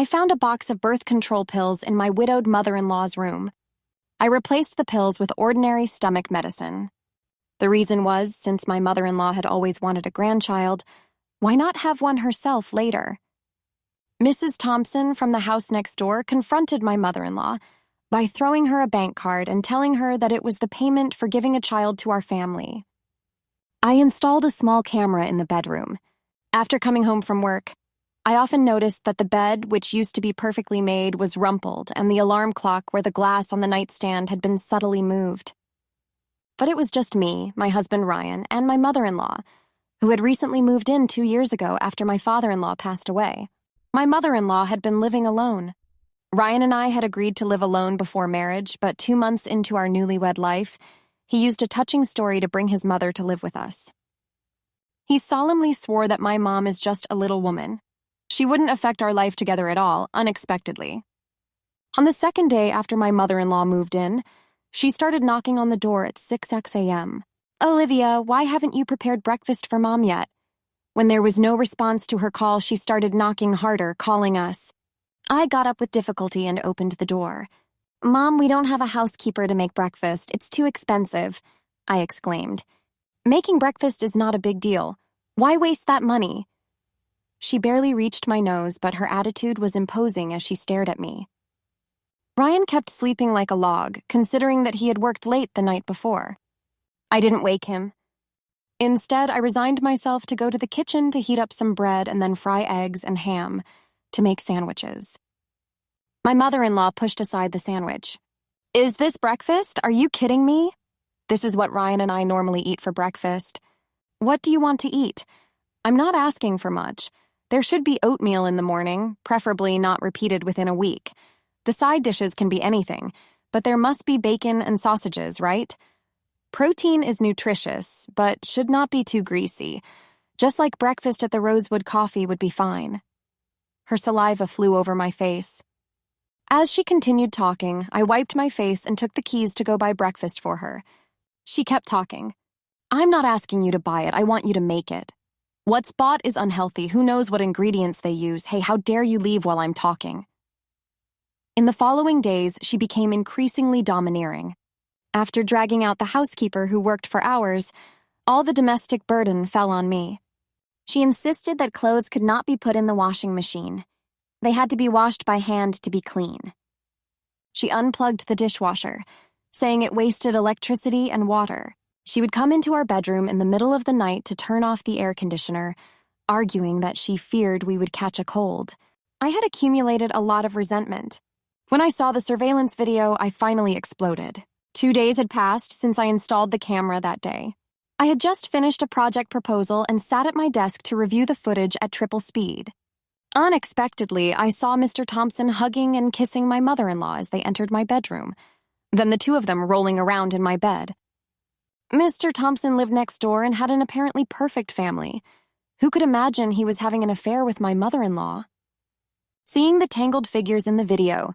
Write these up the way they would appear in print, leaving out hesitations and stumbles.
I found a box of birth control pills in my widowed mother-in-law's room. I replaced the pills with ordinary stomach medicine. The reason was, since my mother-in-law had always wanted a grandchild, why not have one herself later? Mrs. Thompson from the house next door confronted my mother-in-law by throwing her a bank card and telling her that it was the payment for giving a child to our family. I installed a small camera in the bedroom. After coming home from work, I often noticed that the bed, which used to be perfectly made, was rumpled, and the alarm clock where the glass on the nightstand had been subtly moved. But it was just me, my husband Ryan, and my mother-in-law, who had recently moved in 2 years ago after my father-in-law passed away. My mother-in-law had been living alone. Ryan and I had agreed to live alone before marriage, but 2 months into our newlywed life, he used a touching story to bring his mother to live with us. He solemnly swore that my mom is just a little woman. She wouldn't affect our life together at all, unexpectedly. On the second day after my mother-in-law moved in, she started knocking on the door at 6 a.m. "Olivia, why haven't you prepared breakfast for Mom yet?" When there was no response to her call, she started knocking harder, calling us. I got up with difficulty and opened the door. "Mom, we don't have a housekeeper to make breakfast. It's too expensive," I exclaimed. "Making breakfast is not a big deal. Why waste that money?" She barely reached my nose, but her attitude was imposing as she stared at me. Ryan kept sleeping like a log, considering that he had worked late the night before. I didn't wake him. Instead, I resigned myself to go to the kitchen to heat up some bread and then fry eggs and ham to make sandwiches. My mother-in-law pushed aside the sandwich. "Is this breakfast? Are you kidding me? This is what Ryan and I normally eat for breakfast. What do you want to eat? I'm not asking for much. There should be oatmeal in the morning, preferably not repeated within a week. The side dishes can be anything, but there must be bacon and sausages, right? Protein is nutritious, but should not be too greasy. Just like breakfast at the Rosewood Coffee would be fine." Her saliva flew over my face. As she continued talking, I wiped my face and took the keys to go buy breakfast for her. She kept talking. "I'm not asking you to buy it, I want you to make it. What's bought is unhealthy, who knows what ingredients they use. Hey, how dare you leave while I'm talking?" In the following days, she became increasingly domineering. After dragging out the housekeeper who worked for hours, all the domestic burden fell on me. She insisted that clothes could not be put in the washing machine. They had to be washed by hand to be clean. She unplugged the dishwasher, saying it wasted electricity and water. She would come into our bedroom in the middle of the night to turn off the air conditioner, arguing that she feared we would catch a cold. I had accumulated a lot of resentment. When I saw the surveillance video, I finally exploded. 2 days had passed since I installed the camera that day. I had just finished a project proposal and sat at my desk to review the footage at triple speed. Unexpectedly, I saw Mr. Thompson hugging and kissing my mother-in-law as they entered my bedroom, then the two of them rolling around in my bed. Mr. Thompson lived next door and had an apparently perfect family. Who could imagine he was having an affair with my mother-in-law? Seeing the tangled figures in the video,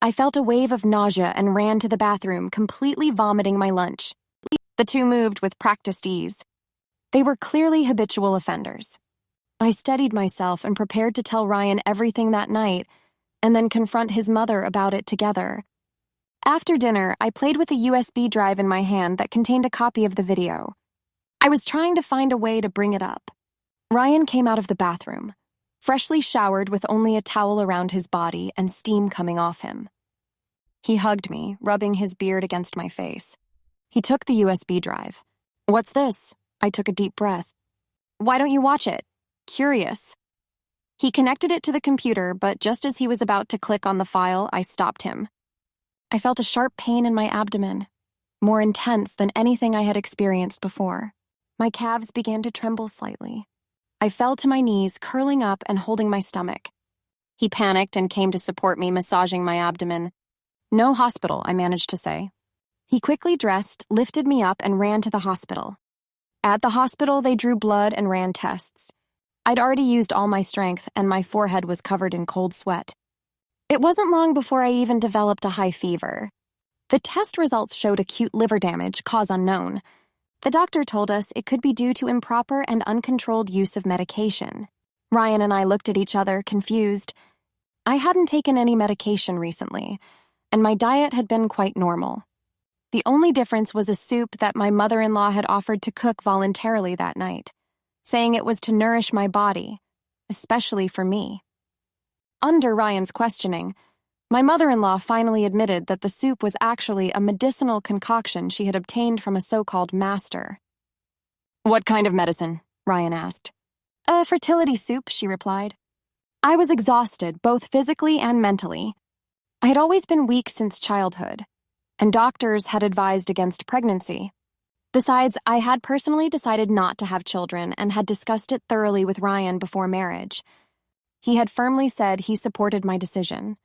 I felt a wave of nausea and ran to the bathroom, completely vomiting my lunch. The two moved with practiced ease. They were clearly habitual offenders. I steadied myself and prepared to tell Ryan everything that night, and then confront his mother about it together. After dinner, I played with a USB drive in my hand that contained a copy of the video. I was trying to find a way to bring it up. Ryan came out of the bathroom, freshly showered with only a towel around his body and steam coming off him. He hugged me, rubbing his beard against my face. He took the USB drive. "What's this?" I took a deep breath. "Why don't you watch it?" Curious. He connected it to the computer, but just as he was about to click on the file, I stopped him. I felt a sharp pain in my abdomen, more intense than anything I had experienced before. My calves began to tremble slightly. I fell to my knees, curling up and holding my stomach. He panicked and came to support me, massaging my abdomen. "No hospital," I managed to say. He quickly dressed, lifted me up, and ran to the hospital. At the hospital, they drew blood and ran tests. I'd already used all my strength, and my forehead was covered in cold sweat. It wasn't long before I even developed a high fever. The test results showed acute liver damage, cause unknown. The doctor told us it could be due to improper and uncontrolled use of medication. Ryan and I looked at each other, confused. I hadn't taken any medication recently, and my diet had been quite normal. The only difference was a soup that my mother-in-law had offered to cook voluntarily that night, saying it was to nourish my body, especially for me. Under Ryan's questioning, my mother-in-law finally admitted that the soup was actually a medicinal concoction she had obtained from a so-called master. "What kind of medicine?" Ryan asked. "A fertility soup," she replied. I was exhausted, both physically and mentally. I had always been weak since childhood, and doctors had advised against pregnancy. Besides, I had personally decided not to have children and had discussed it thoroughly with Ryan before marriage. He had firmly said he supported my decision.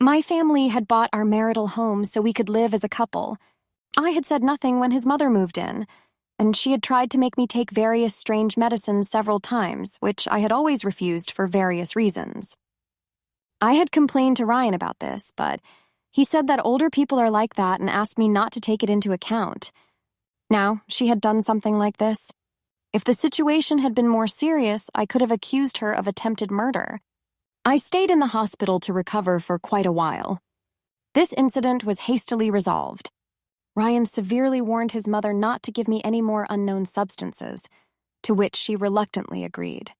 My family had bought our marital home so we could live as a couple. I had said nothing when his mother moved in, and she had tried to make me take various strange medicines several times, which I had always refused for various reasons. I had complained to Ryan about this, but he said that older people are like that and asked me not to take it into account. Now, she had done something like this. If the situation had been more serious, I could have accused her of attempted murder. I stayed in the hospital to recover for quite a while. This incident was hastily resolved. Ryan severely warned his mother not to give me any more unknown substances, to which she reluctantly agreed.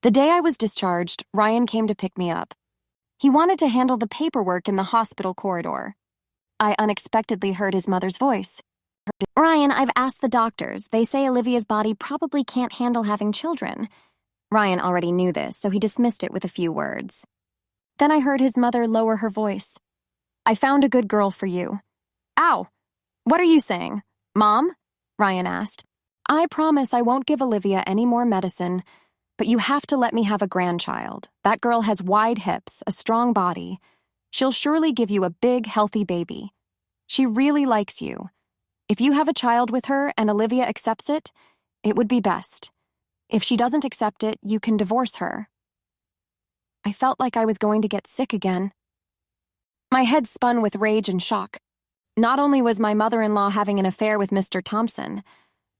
The day I was discharged, Ryan came to pick me up. He wanted to handle the paperwork in the hospital corridor. I unexpectedly heard his mother's voice. "Ryan, I've asked the doctors. They say Olivia's body probably can't handle having children." Ryan already knew this, so he dismissed it with a few words. Then I heard his mother lower her voice. "I found a good girl for you." "Ow! What are you saying? Mom?" Ryan asked. "I promise I won't give Olivia any more medicine, but you have to let me have a grandchild. That girl has wide hips, a strong body. She'll surely give you a big, healthy baby. She really likes you. If you have a child with her and Olivia accepts it, it would be best. If she doesn't accept it, you can divorce her." I felt like I was going to get sick again. My head spun with rage and shock. Not only was my mother-in-law having an affair with Mr. Thompson,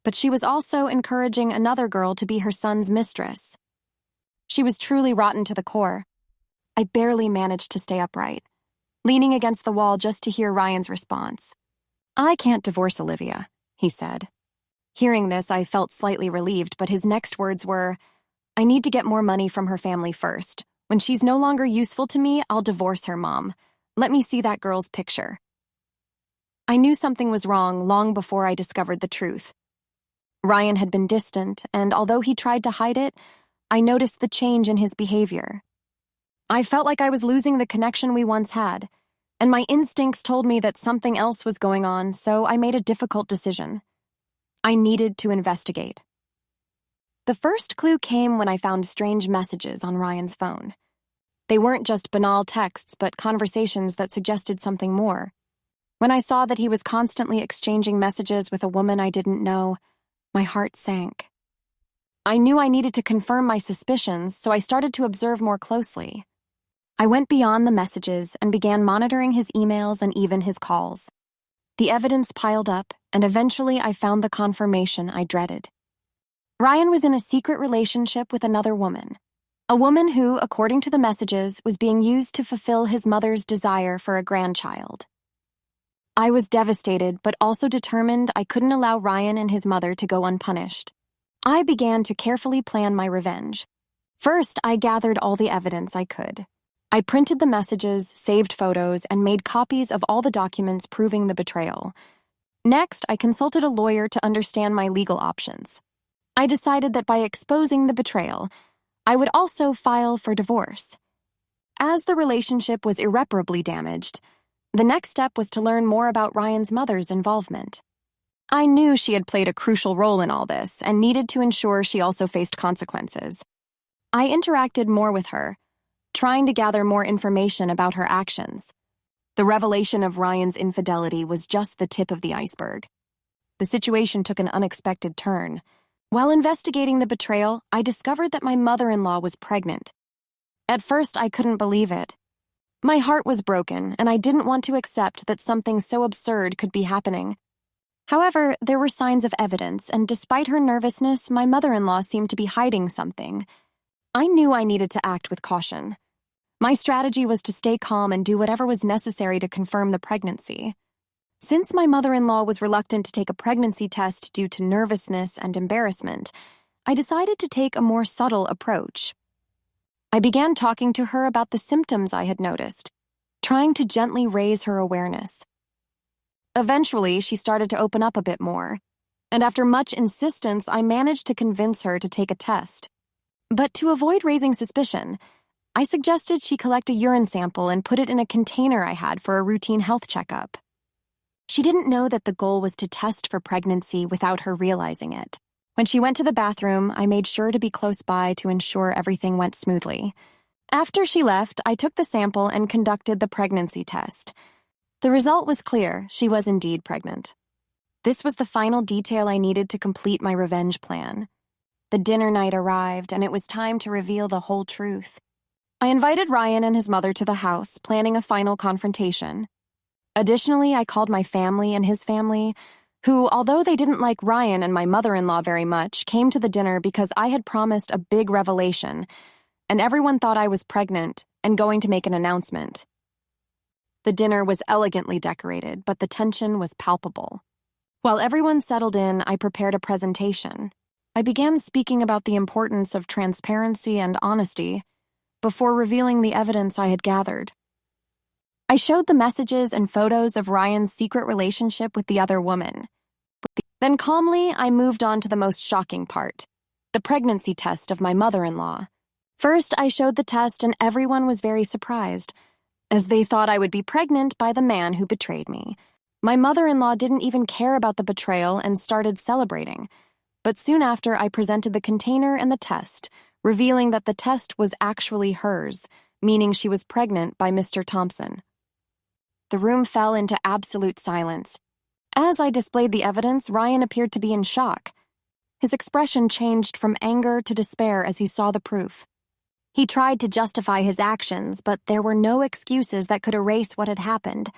but she was also encouraging another girl to be her son's mistress. She was truly rotten to the core. I barely managed to stay upright, leaning against the wall just to hear Ryan's response. "I can't divorce Olivia," he said. Hearing this, I felt slightly relieved, but his next words were, "I need to get more money from her family first. When she's no longer useful to me, I'll divorce her, Mom. Let me see that girl's picture." I knew something was wrong long before I discovered the truth. Ryan had been distant, and although he tried to hide it, I noticed the change in his behavior. I felt like I was losing the connection we once had, and my instincts told me that something else was going on, so I made a difficult decision. I needed to investigate. The first clue came when I found strange messages on Ryan's phone. They weren't just banal texts, but conversations that suggested something more. When I saw that he was constantly exchanging messages with a woman I didn't know, my heart sank. I knew I needed to confirm my suspicions, so I started to observe more closely. I went beyond the messages and began monitoring his emails and even his calls. The evidence piled up, and eventually I found the confirmation I dreaded. Ryan was in a secret relationship with another woman. A woman who, according to the messages, was being used to fulfill his mother's desire for a grandchild. I was devastated, but also determined I couldn't allow Ryan and his mother to go unpunished. I began to carefully plan my revenge. First, I gathered all the evidence I could. I printed the messages, saved photos, and made copies of all the documents proving the betrayal. Next, I consulted a lawyer to understand my legal options. I decided that by exposing the betrayal, I would also file for divorce. As the relationship was irreparably damaged, the next step was to learn more about Ryan's mother's involvement. I knew she had played a crucial role in all this and needed to ensure she also faced consequences. I interacted more with her, trying to gather more information about her actions. The revelation of Ryan's infidelity was just the tip of the iceberg. The situation took an unexpected turn. While investigating the betrayal, I discovered that my mother-in-law was pregnant. At first, I couldn't believe it. My heart was broken, and I didn't want to accept that something so absurd could be happening. However, there were signs of evidence, and despite her nervousness, my mother-in-law seemed to be hiding something. I knew I needed to act with caution. My strategy was to stay calm and do whatever was necessary to confirm the pregnancy. Since my mother-in-law was reluctant to take a pregnancy test due to nervousness and embarrassment, I decided to take a more subtle approach. I began talking to her about the symptoms I had noticed, trying to gently raise her awareness. Eventually, she started to open up a bit more, and after much insistence, I managed to convince her to take a test. But to avoid raising suspicion, I suggested she collect a urine sample and put it in a container I had for a routine health checkup. She didn't know that the goal was to test for pregnancy without her realizing it. When she went to the bathroom, I made sure to be close by to ensure everything went smoothly. After she left, I took the sample and conducted the pregnancy test. The result was clear. She was indeed pregnant. This was the final detail I needed to complete my revenge plan. The dinner night arrived, and it was time to reveal the whole truth. I invited Ryan and his mother to the house, planning a final confrontation. Additionally, I called my family and his family, who, although they didn't like Ryan and my mother-in-law very much, came to the dinner because I had promised a big revelation, and everyone thought I was pregnant and going to make an announcement. The dinner was elegantly decorated, but the tension was palpable. While everyone settled in, I prepared a presentation. I began speaking about the importance of transparency and honesty before revealing the evidence I had gathered. I showed the messages and photos of Ryan's secret relationship with the other woman. Then calmly, I moved on to the most shocking part, the pregnancy test of my mother-in-law. First, I showed the test and everyone was very surprised, as they thought I would be pregnant by the man who betrayed me. My mother-in-law didn't even care about the betrayal and started celebrating. But soon after, I presented the container and the test, revealing that the test was actually hers, meaning she was pregnant by Mr. Thompson. The room fell into absolute silence. As I displayed the evidence, Ryan appeared to be in shock. His expression changed from anger to despair as he saw the proof. He tried to justify his actions, but there were no excuses that could erase what had happened.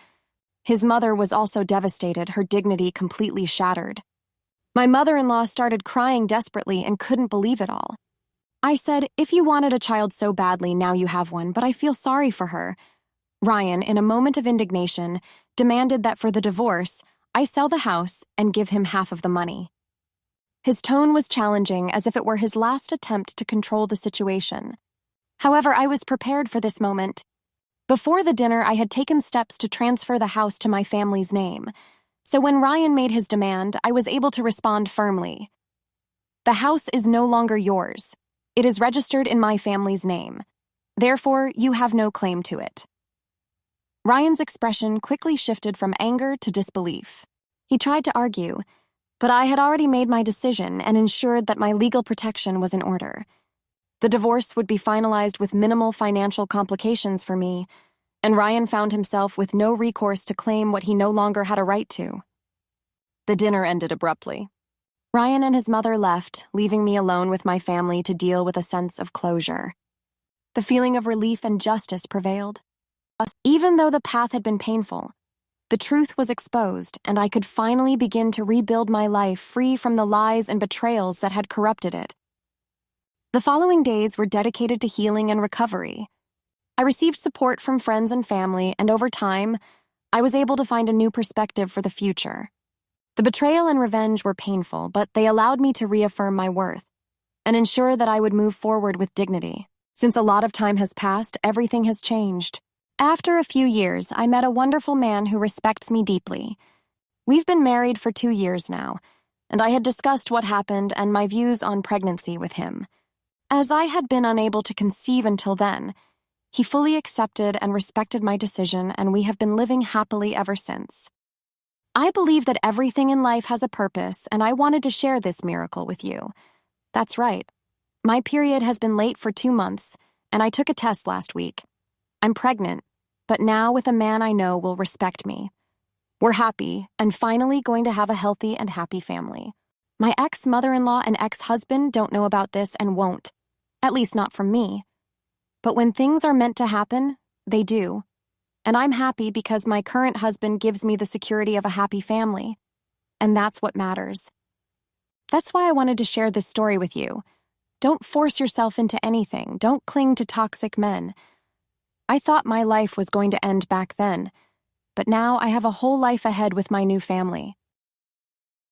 His mother was also devastated, her dignity completely shattered. My mother-in-law started crying desperately and couldn't believe it all. I said, "If you wanted a child so badly, now you have one, but I feel sorry for her." Ryan, in a moment of indignation, demanded that for the divorce, I sell the house and give him half of the money. His tone was challenging, as if it were his last attempt to control the situation. However, I was prepared for this moment. Before the dinner, I had taken steps to transfer the house to my family's name. So when Ryan made his demand, I was able to respond firmly. "The house is no longer yours. It is registered in my family's name. Therefore, you have no claim to it." Ryan's expression quickly shifted from anger to disbelief. He tried to argue, but I had already made my decision and ensured that my legal protection was in order. The divorce would be finalized with minimal financial complications for me, and Ryan found himself with no recourse to claim what he no longer had a right to. The dinner ended abruptly. Ryan and his mother left, leaving me alone with my family to deal with a sense of closure. The feeling of relief and justice prevailed. Even though the path had been painful, the truth was exposed, and I could finally begin to rebuild my life free from the lies and betrayals that had corrupted it. The following days were dedicated to healing and recovery. I received support from friends and family, and over time, I was able to find a new perspective for the future. The betrayal and revenge were painful, but they allowed me to reaffirm my worth and ensure that I would move forward with dignity. Since a lot of time has passed, everything has changed. After a few years, I met a wonderful man who respects me deeply. We've been married for 2 years now, and I had discussed what happened and my views on pregnancy with him. As I had been unable to conceive until then, he fully accepted and respected my decision, and we have been living happily ever since. I believe that everything in life has a purpose, and I wanted to share this miracle with you. That's right. My period has been late for 2 months, and I took a test last week. I'm pregnant, but now with a man I know will respect me. We're happy, and finally going to have a healthy and happy family. My ex-mother-in-law and ex-husband don't know about this and won't, at least not from me. But when things are meant to happen, they do. And I'm happy because my current husband gives me the security of a happy family. And that's what matters. That's why I wanted to share this story with you. Don't force yourself into anything. Don't cling to toxic men. I thought my life was going to end back then, but now I have a whole life ahead with my new family.